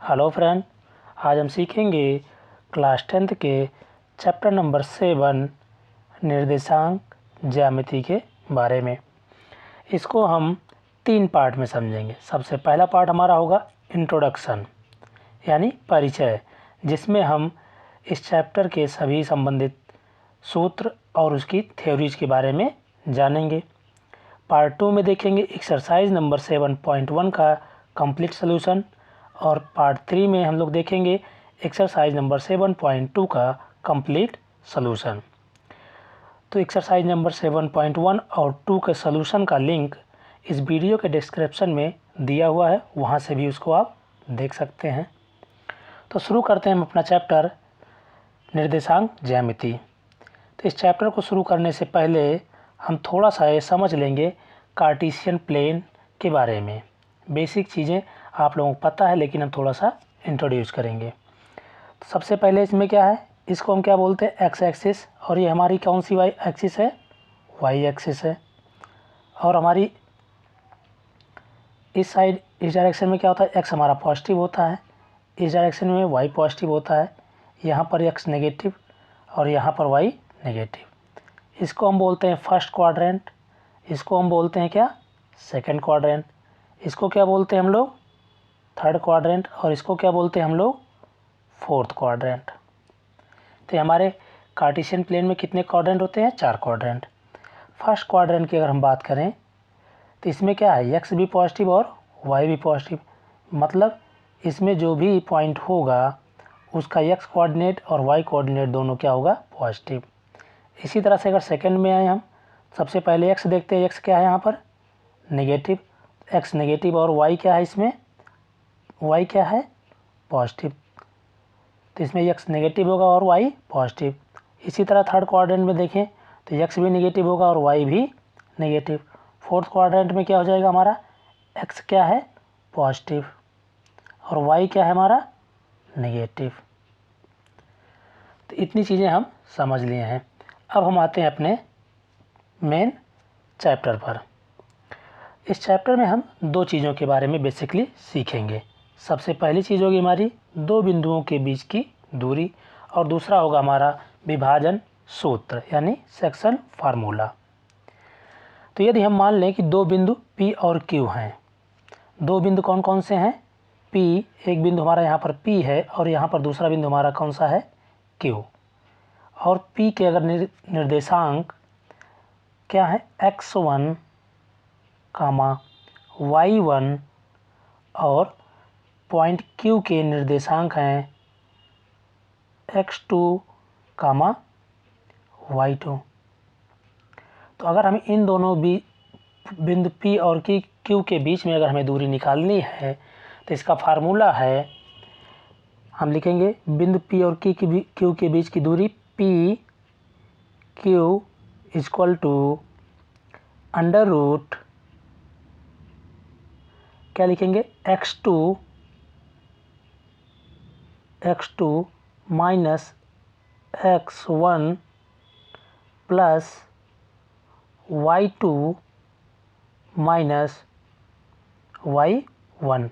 Hello friend, आज हम सीखेंगे क्लास 10th के चैप्टर नंबर 7 निर्देशांक ज्यामिति के बारे में। इसको हम 3 पार्ट में समझेंगे। सबसे पहला पार्ट हमारा होगा इंट्रोडक्शन यानी परिचय, जिसमें हम इस चैप्टर के सभी संबंधित सूत्र और उसकी थ्योरीज के बारे में जानेंगे। पार्ट 2 में देखेंगे एक्सरसाइज नंबर 7.1 का कंप्लीट सॉल्यूशन, और पार्ट 3 में हम लोग देखेंगे एक्सरसाइज नंबर 7.2 का कंप्लीट सॉल्यूशन। तो एक्सरसाइज नंबर 7.1 और 2 के सॉल्यूशन का लिंक इस वीडियो के डिस्क्रिप्शन में दिया हुआ है, वहां से भी उसको आप देख सकते हैं। तो शुरू करते हैं हम अपना चैप्टर निर्देशांक ज्यामिति। तो इस चैप्टर को शुरू करने से पहले हम थोड़ा सा ये समझ लेंगे कार्टेशियन प्लेन के बारे में। बेसिक चीज़ें आप लोगों को पता है, लेकिन हम थोड़ा सा इंट्रोड्यूस करेंगे। तो सबसे पहले इसमें क्या है, इसको हम क्या बोलते हैं, एक्स एक्सिस, और ये हमारी कौन सी वाई एक्सिस है, वाई एक्सिस है। और हमारी इस साइड इस डायरेक्शन में क्या होता है, एक्स हमारा पॉजिटिव होता है, इस डायरेक्शन में वाई पॉजिटिव होता है, यहाँ पर एक्स नेगेटिव और यहाँ पर वाई नेगेटिव। इसको हम बोलते हैं फर्स्ट क्वाड्रेंट, इसको हम बोलते हैं क्या, सेकंड क्वाड्रेंट, इसको क्या बोलते हैं हम लोग, थर्ड क्वाड्रेंट, और इसको क्या बोलते हैं हम लोग, फोर्थ क्वाड्रेंट। तो हमारे कार्टेशियन प्लेन में कितने क्वाड्रेंट होते हैं, 4 क्वाड्रेंट। फर्स्ट क्वाड्रेंट की अगर हम बात करें तो इसमें क्या है, एक्स भी पॉजिटिव और वाई भी पॉजिटिव, मतलब इसमें जो भी पॉइंट होगा उसका एक्स कोऑर्डिनेट और वाई कोऑर्डिनेट दोनों क्या होगा, पॉजिटिव। इसी तरह से अगर सेकंड में आए हम, सबसे पहले एक्स देखते हैं, एक्स क्या है यहाँ पर, नेगेटिव, एक्स नेगेटिव, और वाई क्या है, इसमें वाई क्या है, पॉजिटिव। तो इसमें एक्स नेगेटिव होगा और वाई पॉजिटिव। इसी तरह थर्ड क्वाड्रेंट में देखें तो एक्स भी नेगेटिव होगा और वाई भी नेगेटिव। फोर्थ क्वाड्रेंट में क्या हो जाएगा हमारा, एक्स क्या है, पॉजिटिव, और वाई क्या है हमारा, नेगेटिव। तो इतनी चीज़ें हम समझ लिए हैं। अब हम आते हैं अपने मेन चैप्टर पर। इस चैप्टर में हम 2 चीज़ों के बारे में बेसिकली सीखेंगे। सबसे पहली चीज़ होगी हमारी 2 बिंदुओं के बीच की दूरी, और दूसरा होगा हमारा विभाजन सूत्र यानी सेक्शन फार्मूला। तो यदि हम मान लें कि 2 बिंदु P और Q हैं, 2 बिंदु कौन कौन से हैं, P, एक बिंदु हमारा यहाँ पर P है और यहाँ पर दूसरा बिंदु हमारा कौन सा है, Q। और P के अगर निर्देशांक क्या है, x1, y1, और पॉइंट Q के निर्देशांक हैं x2, y2। तो अगर हम इन दोनों बिंदु P और Q के बीच में अगर हमें दूरी निकालनी है तो इसका फार्मूला है, हम लिखेंगे बिंदु P और Q के बीच की दूरी P Q equal to under root, क्या लिखेंगे, x2 minus x1 plus y2 minus y1।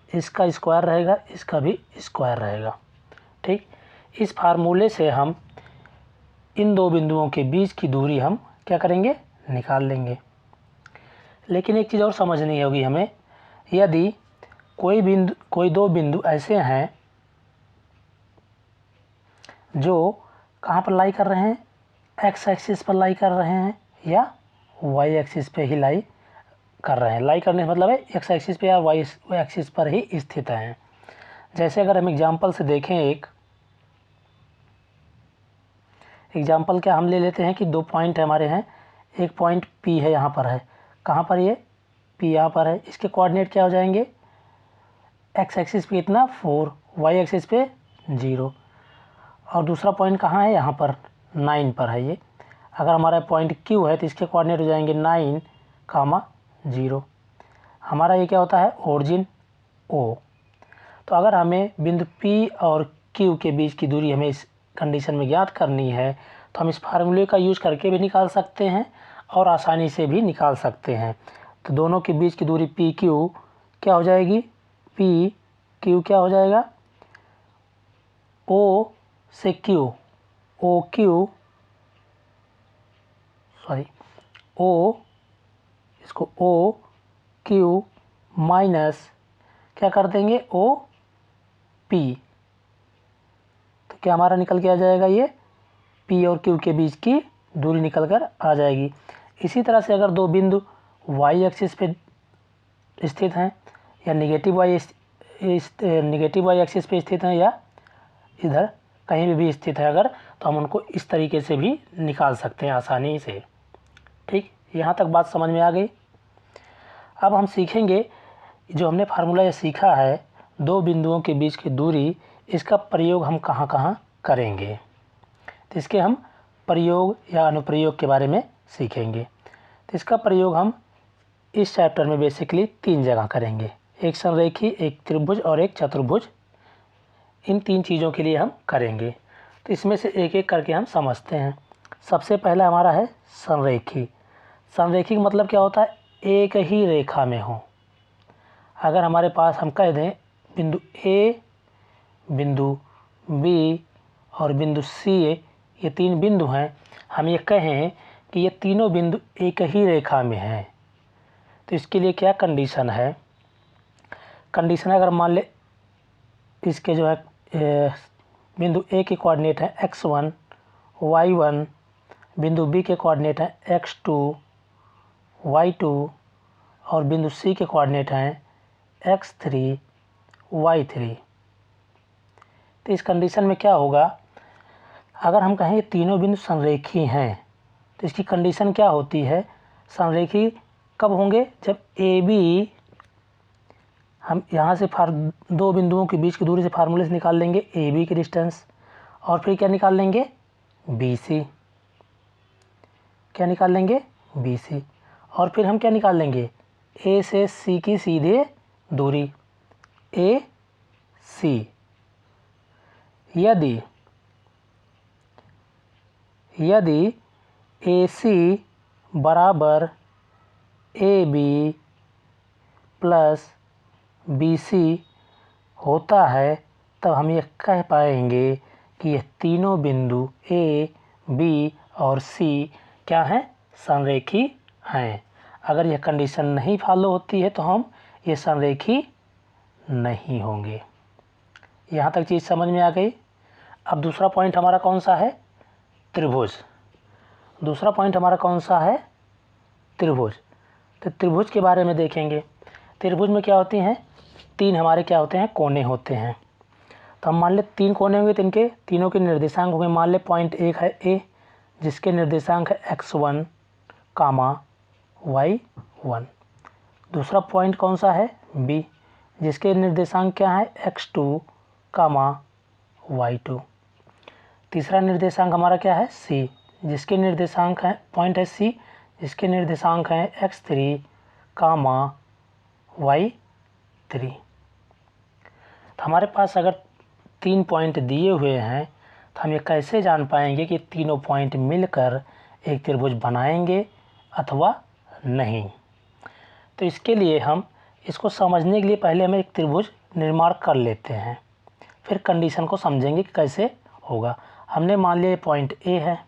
इसका स्क्वायर रहेगा, इसका भी स्क्वायर रहेगा। ठीक, इस फार्मूले से हम इन 2 बिंदुओं के बीच की दूरी हम क्या करेंगे, निकाल लेंगे। लेकिन एक चीज़ और समझनी होगी हमें, यदि कोई 2 बिंदु ऐसे हैं जो कहाँ पर लाई कर रहे हैं, एक्स एक्सिस पर लाई कर रहे हैं या वाई एक्सिस पे ही लाई कर रहे हैं। लाई करने का मतलब है एक्स एक्सिस पे या वाई एक्सिस पर ही स्थित हैं। जैसे अगर हम एग्जांपल से देखें, एक एग्जांपल क्या हम ले लेते हैं कि 2 पॉइंट हमारे हैं, एक पॉइंट P है, यहाँ पर है, कहाँ पर ये P यहाँ पर है, इसके कोऑर्डिनेट क्या हो जाएंगे, एक्स एक्सिस पे कितना 4, वाई एक्सिस पे 0, और दूसरा पॉइंट कहाँ है, यहाँ पर 9 पर है ये। अगर हमारा पॉइंट Q है तो इसके कोऑर्डिनेट हो जाएंगे 9, 0। हमारा ये क्या होता है, ओरिजिन O। तो अगर हमें बिंदु P और Q के बीच की दूरी हमें इस कंडीशन में ज्ञात करनी है तो हम इस फार्मूले का यूज़ करके भी निकाल सकते हैं और आसानी से भी निकाल सकते हैं। तो दोनों के बीच की दूरी PQ क्या हो जाएगी, P क्यू क्या हो जाएगा, ओ से क्यू, ओ क्यू सॉरी ओ, इसको ओ क्यू माइनस क्या कर देंगे, ओ पी। तो क्या हमारा निकल के आ जाएगा, ये पी और क्यू के बीच की दूरी निकल कर आ जाएगी। इसी तरह से अगर दो बिंदु वाई एक्सिस पे स्थित हैं या नेगेटिव वाई एक्सिस पे स्थित हैं या इधर कहीं भी स्थित है अगर, तो हम उनको इस तरीके से भी निकाल सकते हैं आसानी से। ठीक, यहाँ तक बात समझ में आ गई। अब हम सीखेंगे जो हमने फार्मूला ये सीखा है दो बिंदुओं के बीच की दूरी, इसका प्रयोग हम कहाँ कहाँ करेंगे। तो इसके हम प्रयोग या अनुप्रयोग के बारे में सीखेंगे। तो इसका प्रयोग हम इस चैप्टर में बेसिकली 3 जगह करेंगे, एक संरेखी, एक त्रिभुज और एक चतुर्भुज। इन 3 चीज़ों के लिए हम करेंगे। तो इसमें से एक एक करके हम समझते हैं। सबसे पहला हमारा है संरेखी। संरेखी का मतलब क्या होता है, एक ही रेखा में हो। अगर हमारे पास हम कह दें बिंदु ए, बिंदु बी और बिंदु सी, ये 3 बिंदु हैं, हम ये कहें कि ये तीनों बिंदु एक ही रेखा में हैं, तो इसके लिए क्या कंडीशन है। कंडीशन अगर मान ले इसके जो है बिंदु ए के कोऑर्डिनेट हैं x1 y1, बिंदु बी के कोऑर्डिनेट हैं x2 y2 और बिंदु सी के कोऑर्डिनेट हैं x3 y3। तो इस कंडीशन में क्या होगा, अगर हम कहें ये तीनों बिंदु संरेखी हैं तो इसकी कंडीशन क्या होती है, संरेखी कब होंगे, जब ए बी, हम यहाँ से दो बिंदुओं के बीच की दूरी से फार्मूले से निकाल लेंगे ए बी की डिस्टेंस, और फिर क्या निकाल लेंगे बी सी, क्या निकाल लेंगे बी सी, और फिर हम क्या निकाल लेंगे ए से सी की सीधे दूरी ए सी। यदि ए सी बराबर A B plus B C होता है तब हम ये कह पाएंगे कि ये तीनों बिंदु ए बी और सी क्या हैं, संरेखी हैं। अगर यह कंडीशन नहीं फॉलो होती है तो हम ये संरेखी नहीं होंगे। यहाँ तक चीज़ समझ में आ गई। अब दूसरा पॉइंट हमारा कौन सा है, त्रिभुज। दूसरा पॉइंट हमारा कौन सा है, त्रिभुज। तो त्रिभुज के बारे में देखेंगे। त्रिभुज में क्या होती हैं, 3 हमारे क्या होते हैं, कोने होते हैं। तो हम मान ले 3 कोने होंगे तो इनके तीनों के निर्देशांक होंगे। मान ले पॉइंट एक है ए, जिसके निर्देशांक है x1, y1। दूसरा पॉइंट कौन सा है, बी, जिसके निर्देशांक क्या है x2, y2। तीसरा निर्देशांक हमारा क्या है, सी, जिसके निर्देशांक है पॉइंट है सी, जिसके निर्देशांक हैं x3, y3। तो हमारे पास अगर 3 पॉइंट दिए हुए हैं तो हम ये कैसे जान पाएंगे कि तीनों पॉइंट मिलकर एक त्रिभुज बनाएंगे अथवा नहीं। तो इसके लिए हम इसको समझने के लिए पहले हम एक त्रिभुज निर्माण कर लेते हैं, फिर कंडीशन को समझेंगे कि कैसे होगा। हमने मान लिया ये पॉइंट ए है,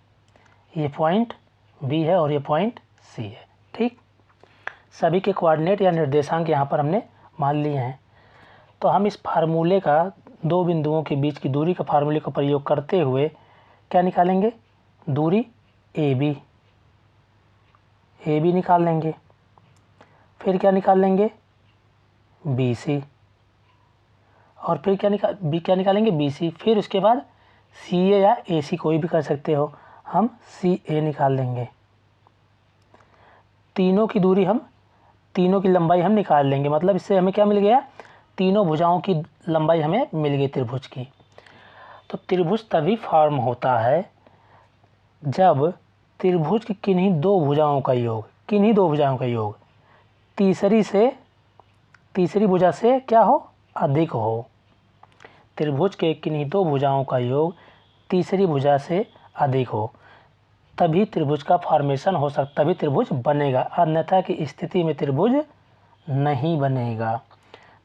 ये पॉइंट बी है और ये पॉइंट सी है। ठीक, सभी के कोऑर्डिनेट या निर्देशांक यहाँ पर हमने मान लिए हैं। तो हम इस फार्मूले का दो बिंदुओं के बीच की दूरी का फार्मूले का प्रयोग करते हुए क्या निकालेंगे, दूरी ए बी निकाल लेंगे। फिर क्या निकाल लेंगे, बी सी, और फिर क्या निकालेंगे बी सी। फिर उसके बाद सी ए या ए सी कोई भी कर सकते हो, हम सी ए निकाल लेंगे। तीनों की दूरी हम, तीनों की लंबाई हम निकाल लेंगे। मतलब इससे हमें क्या मिल गया, तीनों भुजाओं की लंबाई हमें मिल गई त्रिभुज की। तो त्रिभुज तभी फॉर्म होता है जब त्रिभुज की किन्हीं दो भुजाओं का योग तीसरी भुजा से क्या हो, अधिक हो। त्रिभुज के किन्हीं दो भुजाओं का योग तीसरी भुजा से अधिक हो, तभी त्रिभुज का फॉर्मेशन हो सकता, तभी त्रिभुज बनेगा, अन्यथा की स्थिति में त्रिभुज नहीं बनेगा।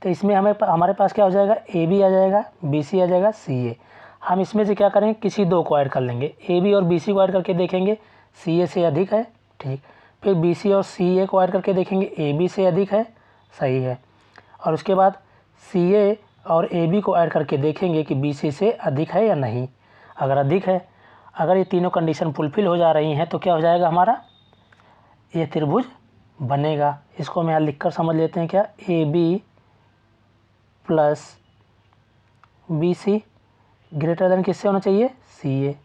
तो इसमें हमारे पास क्या हो जाएगा, ए बी आ जाएगा, बी सी आ जाएगा, सी ए। हम इसमें से क्या करेंगे, किसी दो को ऐड कर लेंगे, ए बी और बी सी को ऐड करके देखेंगे सी ए से अधिक है, ठीक। फिर बी सी और सी ए को ऐड करके देखेंगे ए बी से अधिक है, सही है। और उसके बाद सी ए और ए बी को ऐड करके देखेंगे कि बी सी से अधिक है या नहीं। अगर अधिक है, अगर ये तीनों कंडीशन फुलफिल हो जा रही हैं तो क्या हो जाएगा, हमारा ये त्रिभुज बनेगा। इसको हम यहाँ लिख कर समझ लेते हैं, क्या, A B plus B C greater than किससे होना चाहिए, सी ए।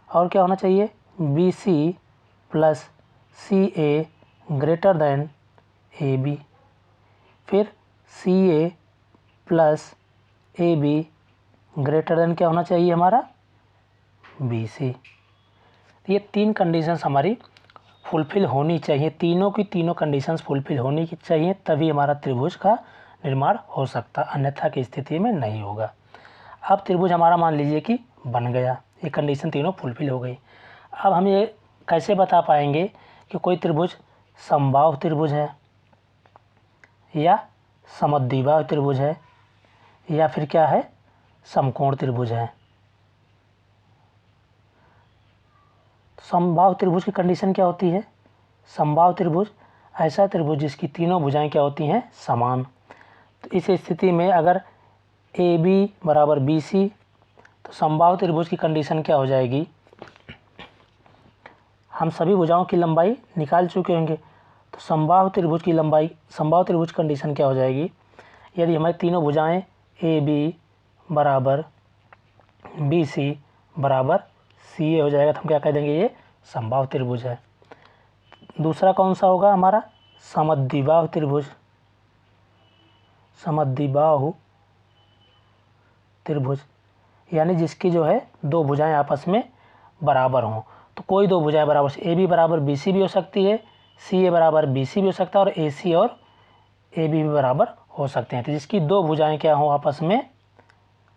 और क्या होना चाहिए, B C plus C A greater than A B. फिर C A plus A B greater than क्या होना चाहिए हमारा, बी सी। ये तीन कंडीशंस हमारी फुलफिल होनी चाहिए, तीनों की तीनों कंडीशंस फुलफिल होनी चाहिए, तभी हमारा त्रिभुज का निर्माण हो सकता, अन्यथा की स्थिति में नहीं होगा। अब त्रिभुज हमारा मान लीजिए कि बन गया, ये कंडीशन तीनों फुलफिल हो गई। अब हम ये कैसे बता पाएंगे कि कोई त्रिभुज समबाहु त्रिभुज है या समद्विबाहु त्रिभुज है या फिर क्या है, समकोण त्रिभुज है। समबाहु त्रिभुज की कंडीशन क्या होती है, समबाहु त्रिभुज ऐसा त्रिभुज जिसकी तीनों भुजाएं क्या होती हैं, समान। तो इस स्थिति में अगर ए बी बराबर बी सी, तो समबाहु त्रिभुज की कंडीशन क्या हो जाएगी, हम सभी भुजाओं की लंबाई निकाल चुके होंगे, तो समबाहु त्रिभुज की लंबाई, समबाहु त्रिभुज कंडीशन क्या हो जाएगी, यदि हमारी तीनों भुजाएं ए बी बराबर बी सी बराबर सी ए हो जाएगा, तो हम क्या कह देंगे, ये समबाहु त्रिभुज है। दूसरा कौन सा होगा हमारा, समद्विबाहु त्रिभुज। समद्विबाहु त्रिभुज यानी जिसकी जो है दो भुजाएं आपस में बराबर हों। तो कोई दो भुजाएं बराबर, ए बी बराबर बी सी भी हो सकती है, सी ए बराबर बी सी भी हो सकता है, और ए सी और ए बी भी बराबर हो सकते हैं। तो जिसकी दो भुजाएं क्या हों आपस में,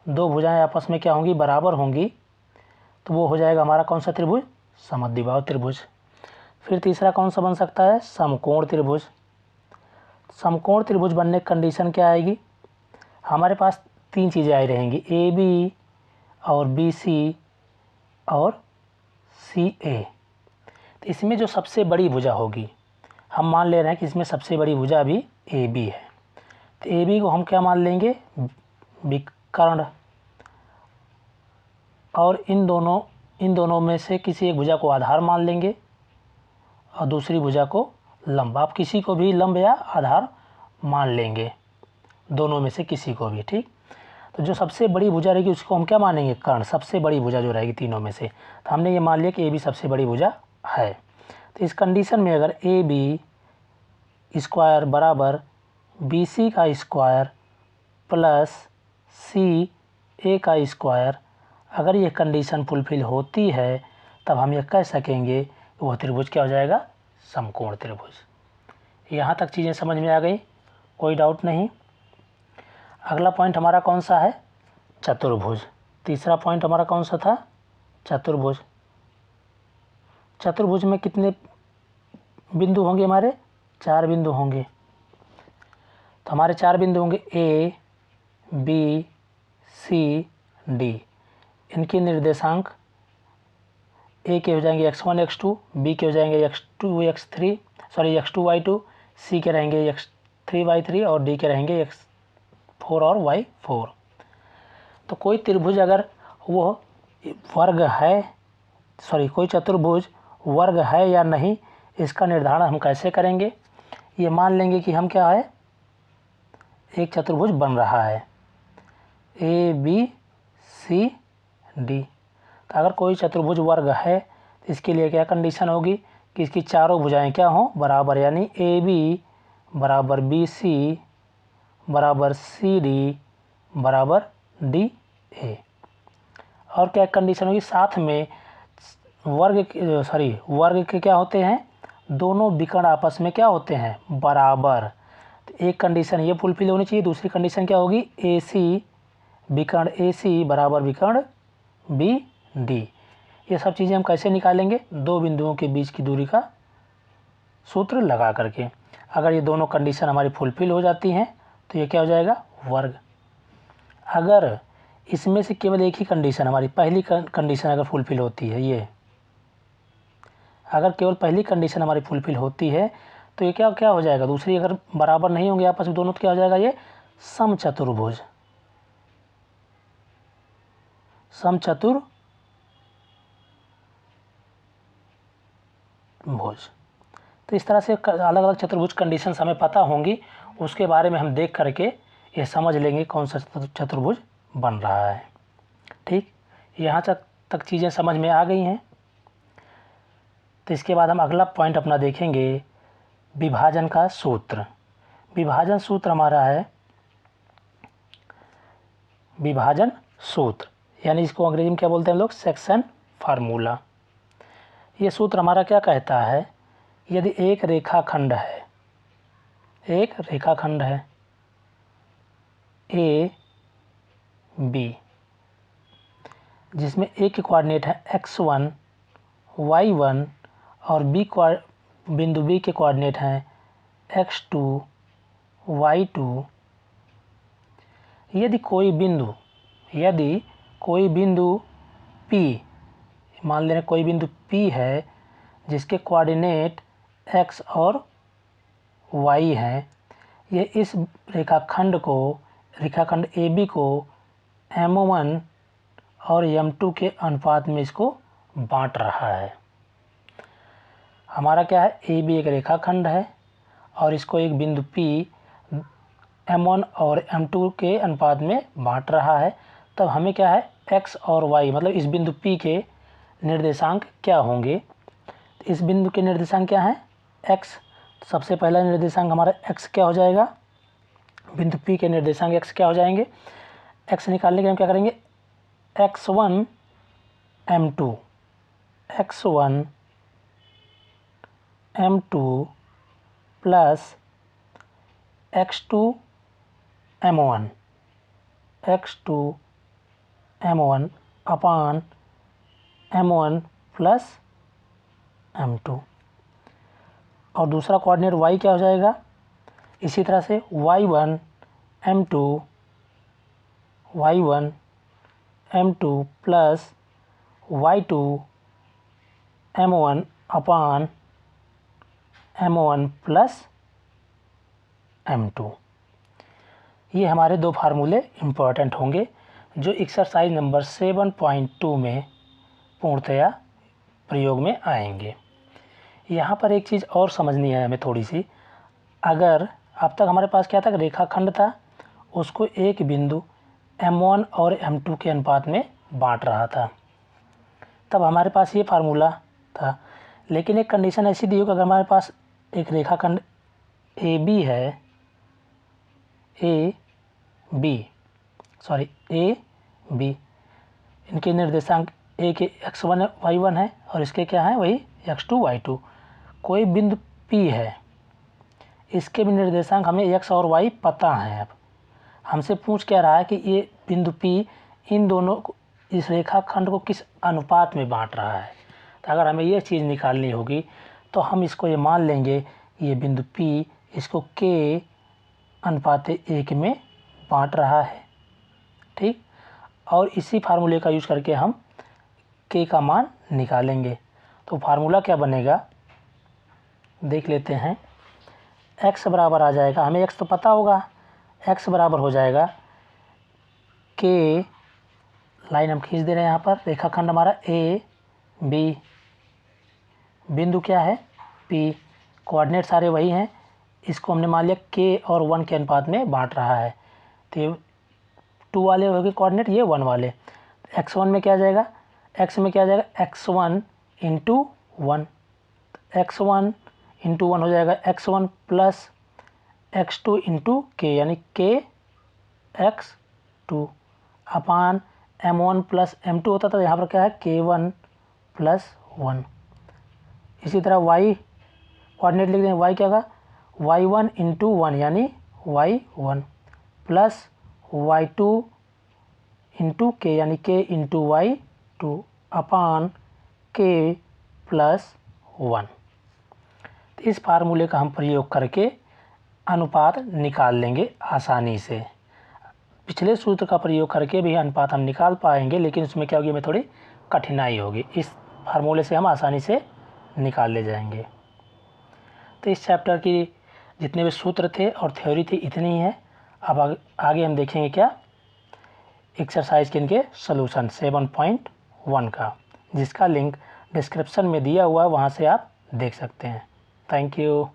दो भुजाएं आपस में क्या होंगी, बराबर होंगी, तो वो हो जाएगा हमारा कौन सा त्रिभुज, समद्विबाहु त्रिभुज। फिर तीसरा कौन सा बन सकता है, समकोण त्रिभुज। समकोण त्रिभुज बनने की कंडीशन क्या आएगी, हमारे पास तीन चीज़ें आई रहेंगी, ए बी और बी सी और सी ए। तो इसमें जो सबसे बड़ी भुजा होगी, हम मान ले रहे हैं कि इसमें सबसे बड़ी भुजा भी ए बी है, तो ए बी को हम क्या मान लेंगे, विकर्ण। और इन दोनों में से किसी एक भुजा को आधार मान लेंगे और दूसरी भुजा को लंब। आप किसी को भी लंब या आधार मान लेंगे, दोनों में से किसी को भी, ठीक। तो जो सबसे बड़ी भुजा रहेगी उसको हम क्या मानेंगे, कर्ण, सबसे बड़ी भुजा जो रहेगी तीनों में से। तो हमने ये मान लिया कि ए बी सबसे बड़ी भुजा है। तो इस कंडीशन में अगर ए बी स्क्वायर बराबर बी सी का स्क्वायर प्लस सी ए का स्क्वायर, अगर ये कंडीशन फुलफिल होती है तब हम ये कह सकेंगे कि वह त्रिभुज क्या हो जाएगा, समकोण त्रिभुज। यहाँ तक चीज़ें समझ में आ गई, कोई डाउट नहीं। अगला पॉइंट हमारा कौन सा है, चतुर्भुज। तीसरा पॉइंट हमारा कौन सा था, चतुर्भुज। चतुर्भुज में कितने बिंदु होंगे हमारे, चार बिंदु होंगे। तो हमारे चार बिंदु होंगे ए बी सी डी। इनके निर्देशांक ए के हो जाएंगे x1 x2, बी के हो जाएंगे x2 x3 sorry x2 y2, सी के रहेंगे x3 y3 और डी के रहेंगे x4 और y4। तो कोई त्रिभुज अगर वो वर्ग है, कोई चतुर्भुज वर्ग है या नहीं, इसका निर्धारण हम कैसे करेंगे। ये मान लेंगे कि हम क्या है, एक चतुर्भुज बन रहा है ए बी सी डी। तो अगर कोई चतुर्भुज वर्ग है तो इसके लिए क्या कंडीशन होगी कि इसकी चारों भुजाएं क्या हों, बराबर, यानी ए बी बराबर बी सी बराबर सी डी बराबर डी ए। और क्या कंडीशन होगी, साथ में वर्ग के क्या होते हैं, दोनों विकर्ण आपस में क्या होते हैं, बराबर। तो एक कंडीशन ये फुलफिल होनी चाहिए, दूसरी कंडीशन क्या होगी, ए सी विकर्ण ए सी बराबर विकर्ण बी डी। ये सब चीज़ें हम कैसे निकालेंगे, दो बिंदुओं के बीच की दूरी का सूत्र लगा करके। अगर ये दोनों कंडीशन हमारी फुलफिल हो जाती हैं तो ये क्या हो जाएगा, वर्ग। अगर इसमें से केवल एक ही कंडीशन, हमारी पहली कंडीशन अगर फुलफिल होती है, ये अगर केवल पहली कंडीशन हमारी फुलफिल होती है तो ये क्या क्या हो जाएगा, दूसरी अगर बराबर नहीं होंगे आपस में दोनों, तो क्या हो जाएगा, ये समचतुर्भुज। समचतुर्भुज। तो इस तरह से अलग अलग चतुर्भुज कंडीशंस हमें पता होंगी, उसके बारे में हम देख करके ये समझ लेंगे कौन सा चतुर्भुज बन रहा है। ठीक, यहाँ तक चीज़ें समझ में आ गई हैं। तो इसके बाद हम अगला पॉइंट अपना देखेंगे, विभाजन का सूत्र। विभाजन सूत्र हमारा है विभाजन सूत्र, यानी इसको अंग्रेजी में क्या बोलते हैं हम लोग, सेक्शन फार्मूला। ये सूत्र हमारा क्या कहता है, यदि एक रेखाखंड है, एक रेखाखंड है ए बी, जिसमें ए के कोऑर्डिनेट है x1 y1 और बिंदु बी के कोऑर्डिनेट हैं x2 y2। यदि कोई बिंदु P, मान लेना कोई बिंदु P है जिसके कोऑर्डिनेट x और y हैं, ये इस रेखाखंड AB को M1 और M2 के अनुपात में इसको बांट रहा है। हमारा क्या है, AB एक रेखाखंड है और इसको एक बिंदु P M1 और M2 के अनुपात में बांट रहा है। तब हमें क्या है, x और y, मतलब इस बिंदु P के निर्देशांक क्या होंगे। इस बिंदु के निर्देशांक क्या हैं, x। सबसे पहला निर्देशांक हमारा x क्या हो जाएगा, बिंदु P के निर्देशांक x क्या हो जाएंगे। x निकालने के हम क्या करेंगे, x1 M2 plus x2 M1 अपान M1 प्लस M2, और दूसरा कोऑर्डिनेट y क्या हो जाएगा, इसी तरह से y1 M2 plus y2 M1 अपान M1 प्लस M2। ये हमारे दो फार्मूले इम्पोर्टेंट होंगे जो एक्सरसाइज नंबर 7.2 में पूर्णतया प्रयोग में आएंगे। यहाँ पर एक चीज़ और समझनी है हमें थोड़ी सी। अगर अब तक हमारे पास क्या था, रेखाखंड था, उसको एक बिंदु M1 और M2 के अनुपात में बांट रहा था, तब हमारे पास ये फार्मूला था। लेकिन एक कंडीशन ऐसी दी हो कि अगर हमारे पास एक रेखाखंड AB है, AB, इनके निर्देशांक A के x1 y1 है और इसके क्या है, वही x2 y2। कोई बिंदु P है, इसके भी निर्देशांक हमें x और y पता है। अब हमसे पूछ क्या रहा है कि ये बिंदु P इन दोनों को, इस रेखाखंड को किस अनुपात में बांट रहा है। तो अगर हमें ये चीज़ निकालनी होगी तो हम इसको ये मान लेंगे, ये बिंदु P इसको K/1 में बांट रहा है। ठीक, और इसी फार्मूले का यूज़ करके हम K का मान निकालेंगे। तो फार्मूला क्या बनेगा, देख लेते हैं। x बराबर आ जाएगा, हमें x तो पता होगा, x बराबर हो जाएगा K, लाइन हम खींच दे रहे हैं यहाँ पर, रेखाखंड हमारा AB, बिंदु क्या है P, कोऑर्डिनेट सारे वही हैं, इसको हमने मान लिया K और 1 के अनुपात में बांट रहा है। तो 2 वाले हो गए कोऑर्डिनेट, ये 1 वाले। x1 में क्या आ जाएगा, x में क्या आ जाएगा, x1 इंटू 1, x1 इंटू 1 हो जाएगा x1 plus x2 into K, यानी KX2 अपान M1 प्लस M2 होता था, यहाँ पर क्या है K1 प्लस 1। इसी तरह y कोऑर्डिनेट लिख दें, y क्या होगा, y1 इंटू 1 यानी y1 plus y2 into K यानी K इंटू y2 अपान K प्लस 1। इस फार्मूले का हम प्रयोग करके अनुपात निकाल लेंगे आसानी से। पिछले सूत्र का प्रयोग करके भी अनुपात हम निकाल पाएंगे, लेकिन उसमें क्या होगी, हमें थोड़ी कठिनाई होगी। इस फार्मूले से हम आसानी से निकाल ले जाएंगे। तो इस चैप्टर की जितने भी सूत्र थे और थ्योरी थी इतनी ही है। अब आगे हम देखेंगे क्या, एक्सरसाइज के इनके सॉल्यूशन 7.1 का, जिसका लिंक डिस्क्रिप्शन में दिया हुआ है, वहाँ से आप देख सकते हैं। Thank you.